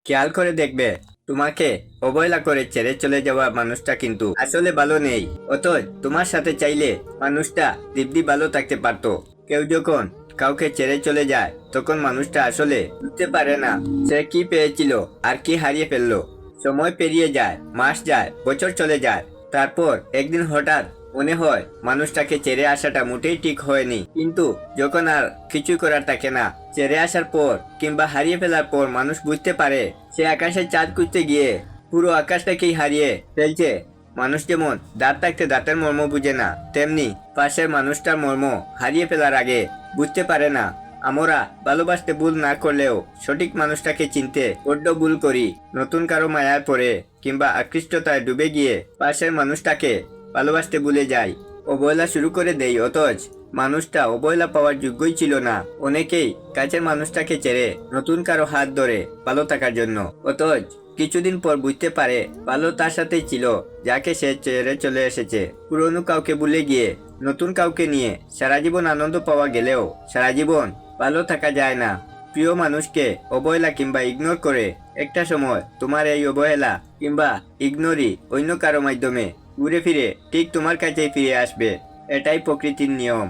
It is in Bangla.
খেয়াল করে দেখবে, তোমাকে অবহেলা করে ছেড়ে চলে যাওয়া মানুষটা কিন্তু আসলে ভালো নেই। অতএব তোমার সাথে চাইলে মানুষটা দিব্যি ভালো থাকতে পারতো। কেউ যখন কাউকে ছেড়ে চলে যায় তখন মানুষটা আসলে বুঝতে পারে না সে কি পেয়েছিল আর কি হারিয়ে ফেললো। সময় পেরিয়ে যায়, মাস যায়, বছর চলে যায়, তারপর একদিন হঠাৎ মনে হয় মানুষটাকে ছেড়ে আসাটা মোটেই ঠিক হয়নি। কিন্তু যখন আর কিছু করার থাকে না, ছেড়ে আসার পর কিংবা হারিয়ে ফেলার পর মানুষ বুঝতে পারে সে আকাশে চাঁদ খুঁজতে গিয়ে পুরো আকাশটাকেই হারিয়ে ফেলছে। মানুষ যেমন দাঁত থাকতে দাঁতের মর্ম বুঝে না, তেমনি পাশের মানুষটার মর্ম হারিয়ে ফেলার আগে বুঝতে পারে না। আমরা ভালোবাসতে ভুল না করলেও সঠিক মানুষটাকে চিনতে বড্ড ভুল করি। নতুন কারো মায়ায় পড়ে কিংবা আকৃষ্টতায় ডুবে গিয়ে পাশের মানুষটাকে ভালোবাসতে ভুলে যাই, অবহেলা শুরু করে দেই। অথচ মানুষটা অবহেলা পাওয়ার যোগ্যই ছিল না। অনেকেই কাছের মানুষটাকে ছেড়ে নতুন কারো হাত ধরে ভালো থাকার জন্য, অথচ কিছুদিন পর বুঝতে পারে ভালো তার সাথেই ছিল যাকে সে ছেড়ে চলে এসেছে। পুরনো কাউকে ভুলে গিয়ে নতুন কাউকে নিয়ে সারা জীবন আনন্দ পাওয়া গেলেও সারা জীবন ভালো থাকা যায় না। প্রিয় মানুষকে অবহেলা কিংবা ইগনোর করে একটা সময় তোমার এই অবহেলা কিংবা ইগনোরই অন্য কারো মাধ্যমে ঘুরে ফিরে ঠিক তোমার কাছেই ফিরে আসবে। এটাই প্রকৃতির নিয়ম।